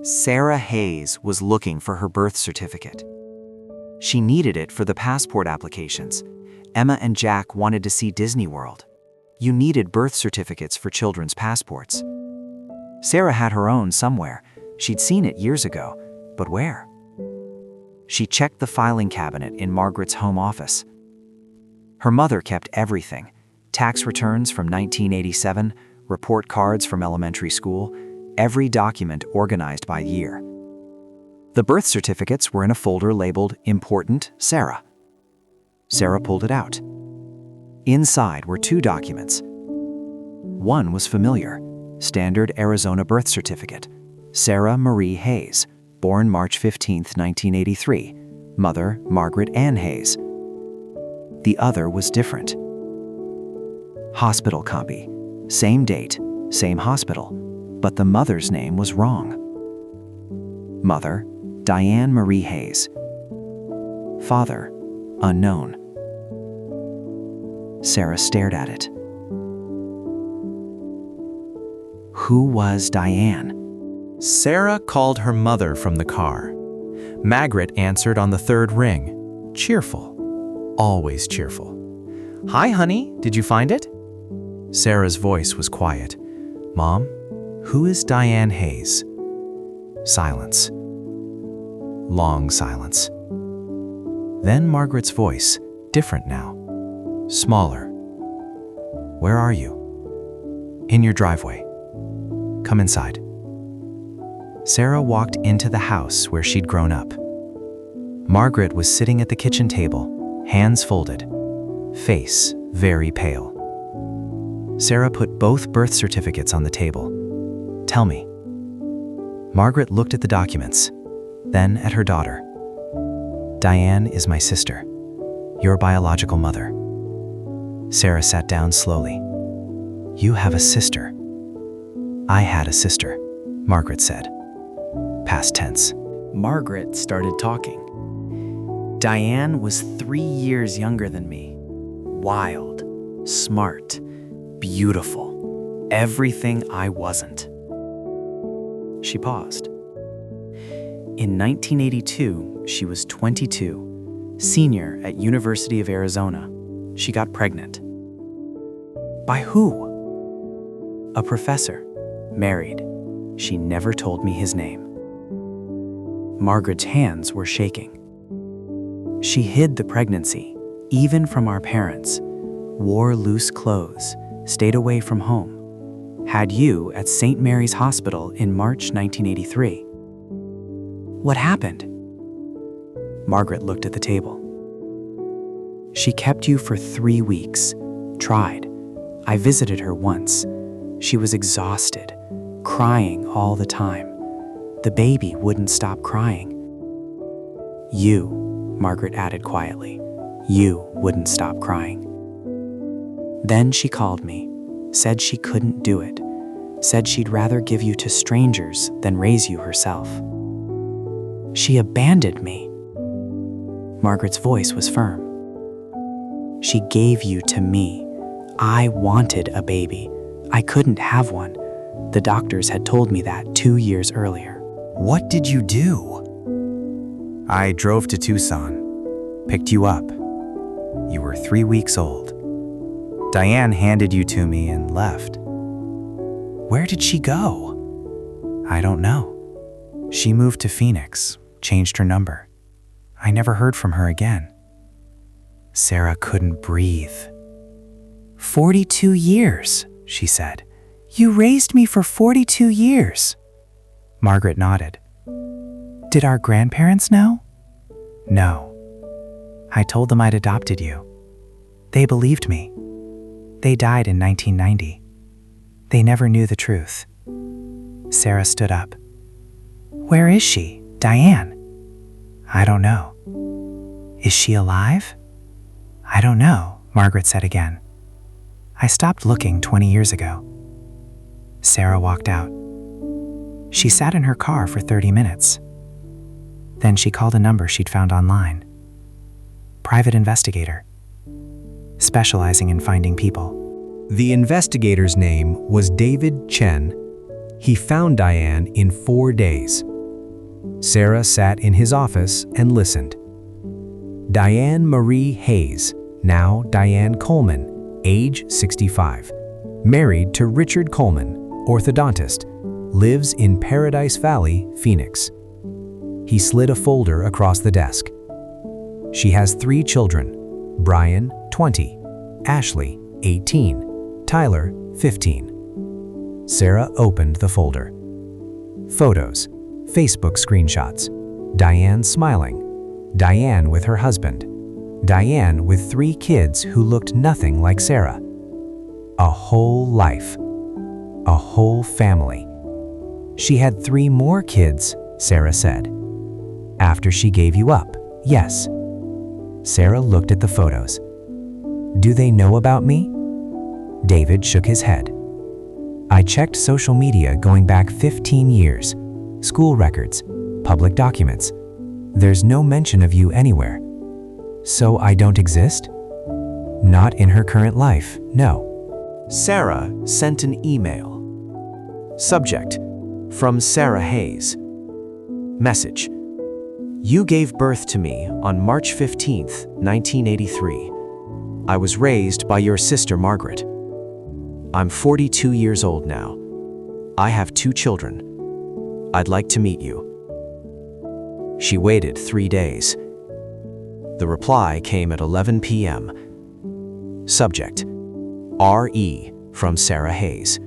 Sarah Hayes was looking for her birth certificate. She needed it for the passport applications. Emma and Jack wanted to see Disney World. You needed birth certificates for children's passports. Sarah had her own somewhere. She'd seen it years ago, but where? She checked the filing cabinet in Margaret's home office. Her mother kept everything: tax returns from 1987, report cards from elementary school, every document organized by year. The birth certificates were in a folder labeled Important Sarah. Sarah pulled it out. Inside were two documents. One was familiar: standard Arizona birth certificate. Sarah Marie Hayes, born March 15, 1983. Mother, Margaret Ann Hayes. The other was different. Hospital copy. Same date, same hospital, but the mother's name was wrong. Mother, Diane Marie Hayes. Father, unknown. Sarah stared at it. Who was Diane? Sarah called her mother from the car. Margaret answered on the third ring. Cheerful. Always cheerful. "Hi, honey. Did you find it?" Sarah's voice was quiet. "Mom, who is Diane Hayes?" Silence. Long silence. Then Margaret's voice, different now. Smaller. "Where are you?" "In your driveway. Come inside." Sarah walked into the house where she'd grown up. Margaret was sitting at the kitchen table, hands folded, face very pale. Sarah put both birth certificates on the table. "Tell me." Margaret looked at the documents, then at her daughter. "Diane is my sister, your biological mother." Sarah sat down slowly. "You have a sister." "I had a sister," Margaret said. Past tense. Margaret started talking. "Diane was 3 years younger than me. Wild, smart, beautiful, everything I wasn't." She paused. In 1982, she was 22, senior at University of Arizona. She got pregnant. By who? A professor, married. She never told me his name. Margaret's hands were shaking. She hid the pregnancy, even from our parents, wore loose clothes, stayed away from home, had you at St. Mary's Hospital in March 1983. What happened? Margaret looked at the table. She kept you for 3 weeks, tried. I visited her once. She was exhausted, crying all the time. The baby wouldn't stop crying. You, Margaret added quietly, you wouldn't stop crying. Then she called me, said she couldn't do it, said she'd rather give you to strangers than raise you herself. She abandoned me. Margaret's voice was firm. She gave you to me. I wanted a baby. I couldn't have one. The doctors had told me that 2 years earlier. "What did you do?" "I drove to Tucson, picked you up. You were 3 weeks old. Diane handed you to me and left." "Where did she go?" "I don't know. She moved to Phoenix, changed her number. I never heard from her again." Sarah couldn't breathe. 42 years, she said. "You raised me for 42 years. Margaret nodded. "Did our grandparents know?" "No. I told them I'd adopted you. They believed me. They died in 1990. They never knew the truth." Sarah stood up. "Where is she, Diane?" "I don't know." "Is she alive?" "I don't know," Margaret said again. "I stopped looking 20 years ago." Sarah walked out. She sat in her car for 30 minutes. Then she called a number she'd found online. Private investigator, specializing in finding people. The investigator's name was David Chen. He found Diane in 4 days. Sarah sat in his office and listened. Diane Marie Hayes, now Diane Coleman, age 65, married to Richard Coleman, orthodontist, lives in Paradise Valley, Phoenix. He slid a folder across the desk. She has 3 children, Brian, 20, Ashley, 18, Tyler, 15. Sarah opened the folder. Photos, Facebook screenshots, Diane smiling, Diane with her husband, Diane with 3 kids who looked nothing like Sarah. A whole life, a whole family. She had 3 more kids, Sarah said. After she gave you up, yes. Sarah looked at the photos. Do they know about me? David shook his head. I checked social media going back 15 years, school records, public documents. There's no mention of you anywhere. So I don't exist? Not in her current life, no. Sarah sent an email. Subject: from Sarah Hayes. Message: You gave birth to me on March 15th, 1983. I was raised by your sister Margaret. I'm 42 years old now. I have 2 children. I'd like to meet you. She waited 3 days. The reply came at 11 p.m. Subject: R.E. from Sarah Hayes.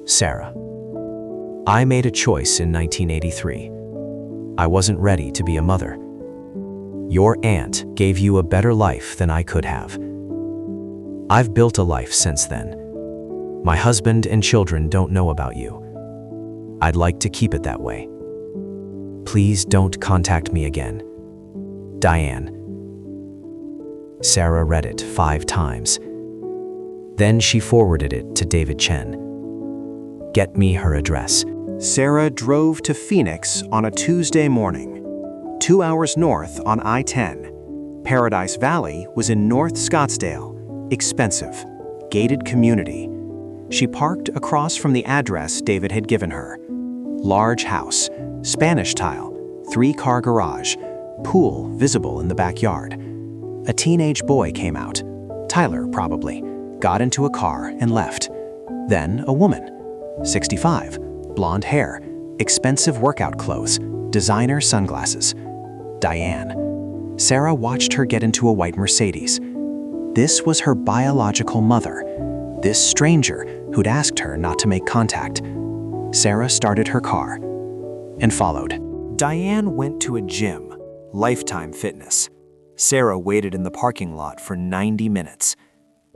Sarah, I made a choice in 1983. I wasn't ready to be a mother. Your aunt gave you a better life than I could have. I've built a life since then. My husband and children don't know about you. I'd like to keep it that way. Please don't contact me again. Diane. Sarah read it 5 times. Then she forwarded it to David Chen. Get me her address. Sarah drove to Phoenix on a Tuesday morning, 2 hours north on I-10. Paradise Valley was in North Scottsdale, expensive, gated community. She parked across from the address David had given her. Large house, Spanish tile, 3-car garage, pool visible in the backyard. A teenage boy came out, Tyler probably, got into a car and left. Then a woman, 65, blonde hair, expensive workout clothes, designer sunglasses. Diane. Sarah watched her get into a white Mercedes. This was her biological mother, this stranger who'd asked her not to make contact. Sarah started her car and followed. Diane went to a gym, Lifetime Fitness. Sarah waited in the parking lot for 90 minutes.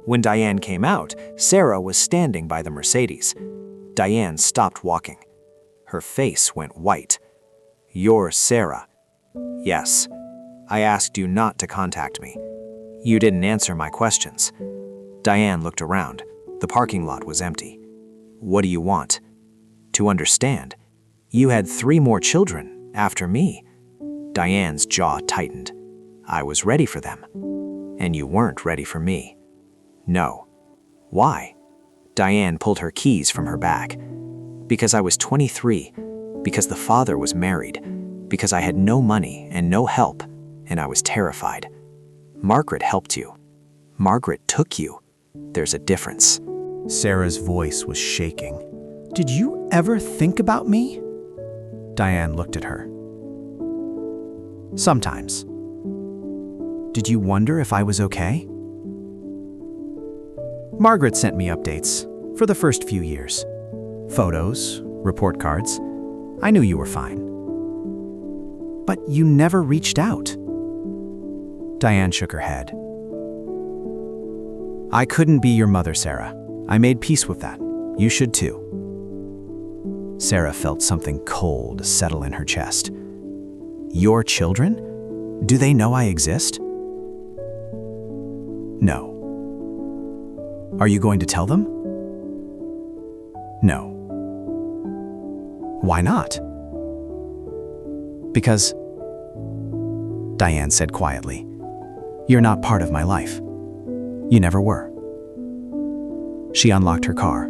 When Diane came out, Sarah was standing by the Mercedes. Diane stopped walking. Her face went white. You're Sarah. Yes. I asked you not to contact me. You didn't answer my questions. Diane looked around. The parking lot was empty. What do you want? To understand, you had 3 more children after me. Diane's jaw tightened. I was ready for them. And you weren't ready for me. No. Why? Diane pulled her keys from her bag. Because I was 23. Because the father was married. Because I had no money and no help, and I was terrified. Margaret helped you. Margaret took you. There's a difference. Sarah's voice was shaking. Did you ever think about me? Diane looked at her. Sometimes. Did you wonder if I was okay? Margaret sent me updates for the first few years. Photos, report cards. I knew you were fine. But you never reached out. Diane shook her head. I couldn't be your mother, Sarah. I made peace with that. You should too. Sarah felt something cold settle in her chest. Your children? Do they know I exist? No. Are you going to tell them? No. Why not? Because, Diane said quietly, you're not part of my life. You never were. She unlocked her car.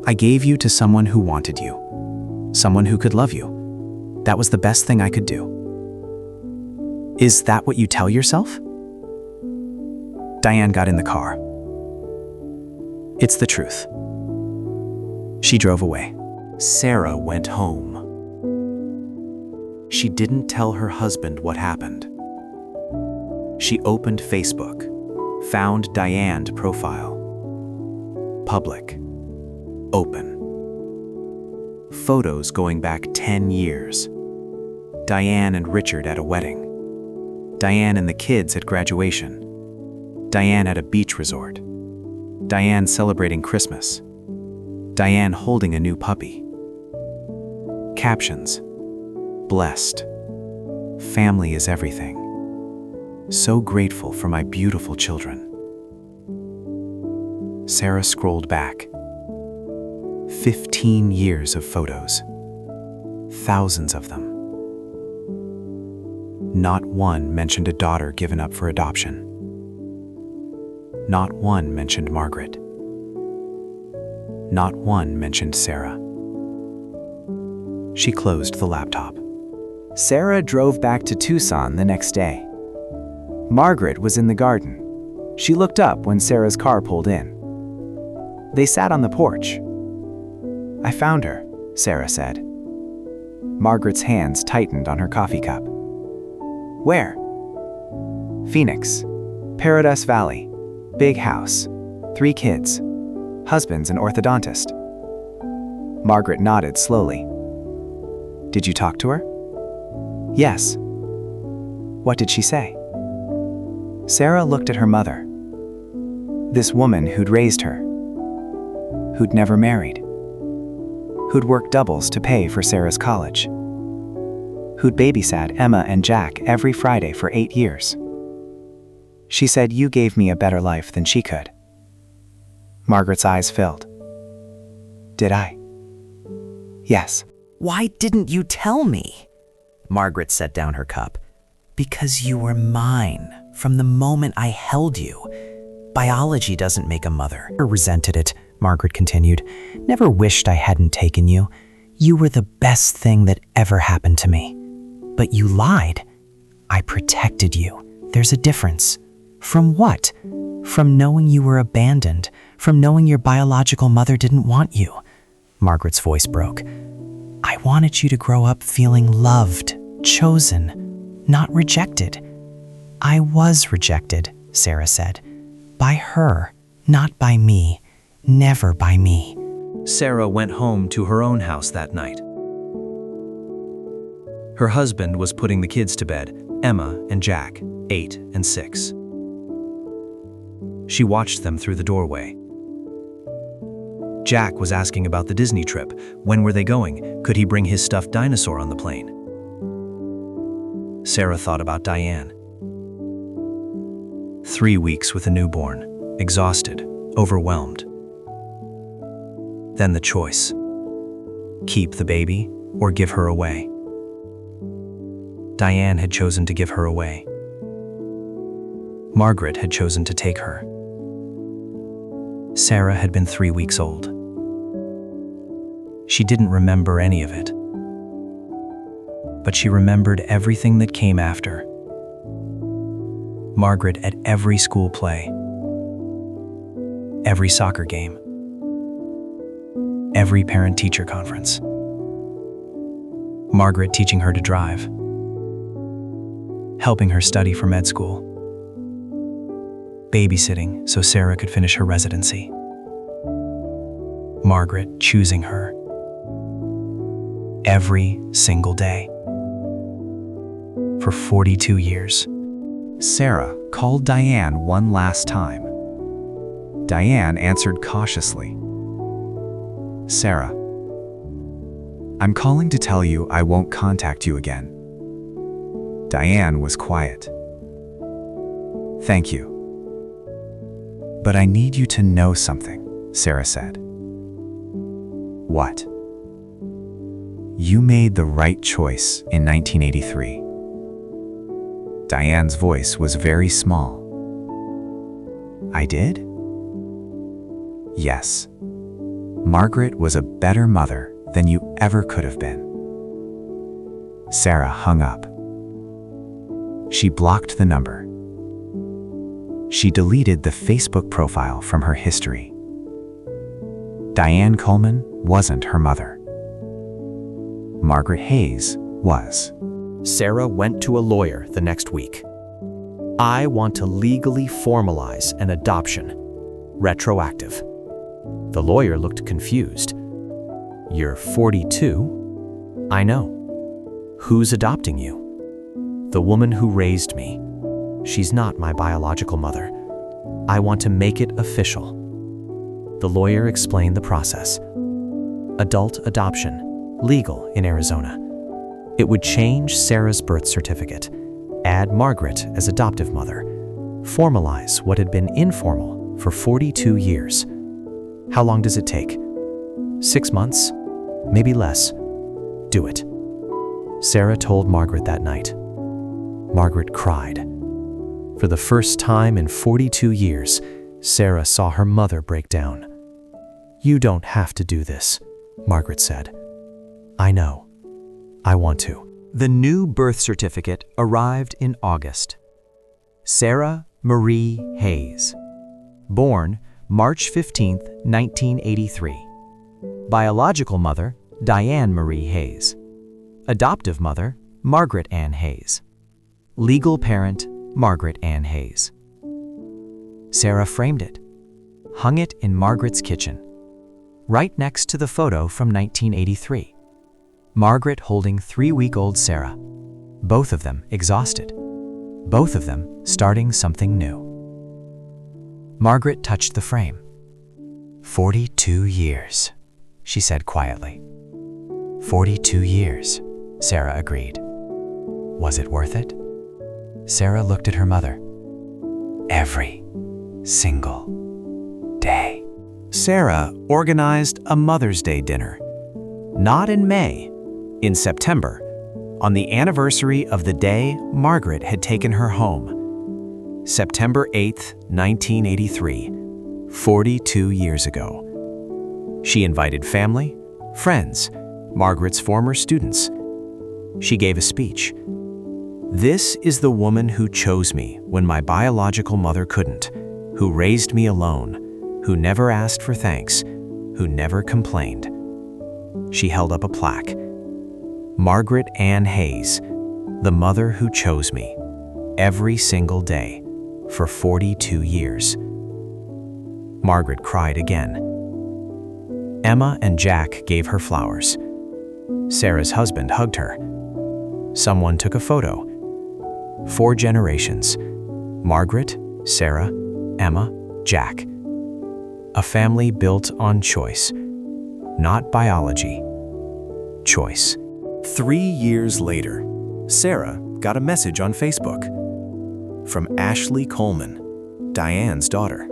I gave you to someone who wanted you. someone who could love you. That was the best thing I could do. Is that what you tell yourself? Diane got in the car. It's the truth. She drove away. Sarah went home. She didn't tell her husband what happened. She opened Facebook, found Diane's profile. Public. Open. Photos going back 10 years. Diane and Richard at a wedding. Diane and the kids at graduation. Diane at a beach resort. Diane celebrating Christmas. Diane holding a new puppy. Captions. Blessed. Family is everything. So grateful for my beautiful children. Sarah scrolled back. 15 years of photos. Thousands of them. Not one mentioned a daughter given up for adoption. Not one mentioned Margaret. Not one mentioned Sarah. She closed the laptop. Sarah drove back to Tucson the next day. Margaret was in the garden. She looked up when Sarah's car pulled in. They sat on the porch. I found her, Sarah said. Margaret's hands tightened on her coffee cup. Where? Phoenix, Paradise Valley, big house, 3 kids, husband's an orthodontist. Margaret nodded slowly. Did you talk to her? Yes. What did she say? Sarah looked at her mother. This woman who'd raised her, who'd never married, who'd worked doubles to pay for Sarah's college, who'd babysat Emma and Jack every Friday for 8 years. She said, you gave me a better life than she could. Margaret's eyes filled. Did I? Yes. Why didn't you tell me? Margaret set down her cup. Because you were mine from the moment I held you. Biology doesn't make a mother. I resented it, Margaret continued. Never wished I hadn't taken you. You were the best thing that ever happened to me. But you lied. I protected you. There's a difference. From what? From knowing you were abandoned, from knowing your biological mother didn't want you. Margaret's voice broke. I wanted you to grow up feeling loved, chosen, not rejected. I was rejected, Sarah said. By her, not by me. Never by me. Sarah went home to her own house that night. Her husband was putting the kids to bed, Emma and Jack, 8 and 6. She watched them through the doorway. Jack was asking about the Disney trip. When were they going? Could he bring his stuffed dinosaur on the plane? Sarah thought about Diane. 3 weeks with a newborn, exhausted, overwhelmed. Then the choice. Keep the baby or give her away. Diane had chosen to give her away. Margaret had chosen to take her. Sarah had been 3 weeks old. She didn't remember any of it. But she remembered everything that came after. Margaret at every school play, every soccer game, every parent-teacher conference. Margaret teaching her to drive, helping her study for med school, babysitting so Sarah could finish her residency. Margaret choosing her every single day for 42 years. Sarah called Diane one last time. Diane answered cautiously. Sarah, I'm calling to tell you I won't contact you again. Diane was quiet. Thank you. But I need you to know something, Sarah said. What? You made the right choice in 1983. Diane's voice was very small. I did? Yes. Margaret was a better mother than you ever could have been. Sarah hung up. She blocked the number. She deleted the Facebook profile from her history. Diane Coleman wasn't her mother. Margaret Hayes was. Sarah went to a lawyer the next week. I want to legally formalize an adoption. Retroactive. The lawyer looked confused. You're 42? I know. Who's adopting you? The woman who raised me. She's not my biological mother. I want to make it official. The lawyer explained the process. Adult adoption, legal in Arizona. It would change Sarah's birth certificate, add Margaret as adoptive mother, formalize what had been informal for 42 years. How long does it take? 6 months? Maybe less. Do it. Sarah told Margaret that night. Margaret cried. For the first time in 42 years, Sarah saw her mother break down. You don't have to do this, Margaret said. I know. I want to. The new birth certificate arrived in August. Sarah Marie Hayes. Born March 15, 1983. Biological mother, Diane Marie Hayes. Adoptive mother, Margaret Ann Hayes. Legal parent, Margaret Ann Hayes. Sarah framed it, hung it in Margaret's kitchen, right next to the photo from 1983. Margaret holding 3-week-old Sarah, both of them exhausted, both of them starting something new. Margaret touched the frame. 42 years, she said quietly. 42 years, Sarah agreed. Was it worth it? Sarah looked at her mother. Every single day. Sarah organized a Mother's Day dinner. Not in May, in September, on the anniversary of the day Margaret had taken her home. September 8th, 1983, 42 years ago. She invited family, friends, Margaret's former students. She gave a speech. This is the woman who chose me when my biological mother couldn't, who raised me alone, who never asked for thanks, who never complained. She held up a plaque. Margaret Ann Hayes, the mother who chose me, every single day, for 42 years. Margaret cried again. Emma and Jack gave her flowers. Sarah's husband hugged her. Someone took a photo. 4 generations. Margaret, Sarah, Emma, Jack. A family built on choice, not biology. Choice. 3 years later, Sarah got a message on Facebook from Ashley Coleman, Diane's daughter.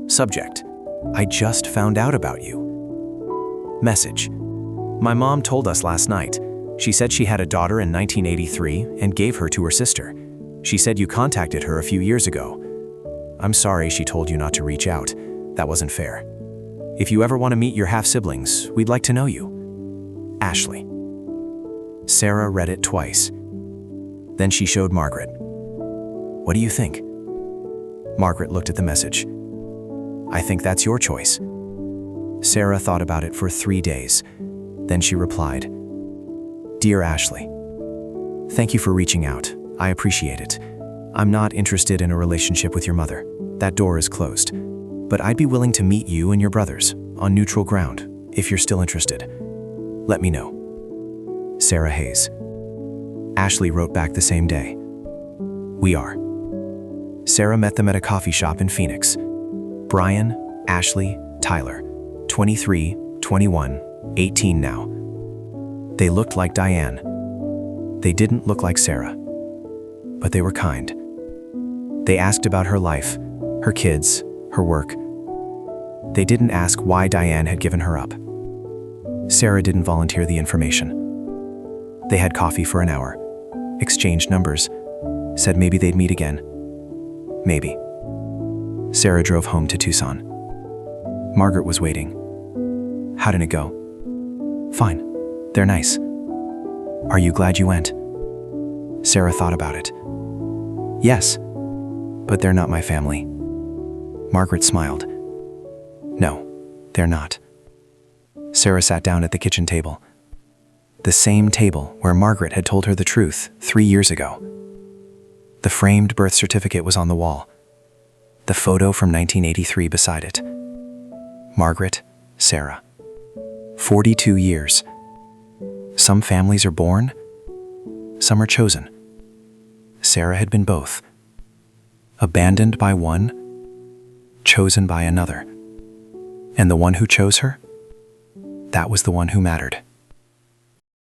Subject: I just found out about you. Message: my mom told us last night. She said she had a daughter in 1983 and gave her to her sister. She said you contacted her a few years ago. I'm sorry she told you not to reach out. That wasn't fair. If you ever want to meet your half-siblings, we'd like to know you. Ashley. Sarah read it twice. Then she showed Margaret. What do you think? Margaret looked at the message. I think that's your choice. Sarah thought about it for 3 days. Then she replied, Dear Ashley, thank you for reaching out. I appreciate it. I'm not interested in a relationship with your mother. That door is closed. But I'd be willing to meet you and your brothers on neutral ground if you're still interested. Let me know. Sarah Hayes. Ashley wrote back the same day. We are. Sarah met them at a coffee shop in Phoenix. Brian, Ashley, Tyler, 23, 21, 18 now. They looked like Diane. They didn't look like Sarah, but they were kind. They asked about her life, her kids, her work. They didn't ask why Diane had given her up. Sarah didn't volunteer the information. They had coffee for an hour, exchanged numbers, said maybe they'd meet again. Maybe. Sarah drove home to Tucson. Margaret was waiting. How did it go? Fine. They're nice. Are you glad you went? Sarah thought about it. Yes, but they're not my family. Margaret smiled. No, they're not. Sarah sat down at the kitchen table. The same table where Margaret had told her the truth 3 years ago. The framed birth certificate was on the wall. The photo from 1983 beside it. Margaret, Sarah. 42 years. Some families are born, some are chosen. Sarah had been both. Abandoned by one, chosen by another. And the one who chose her? That was the one who mattered.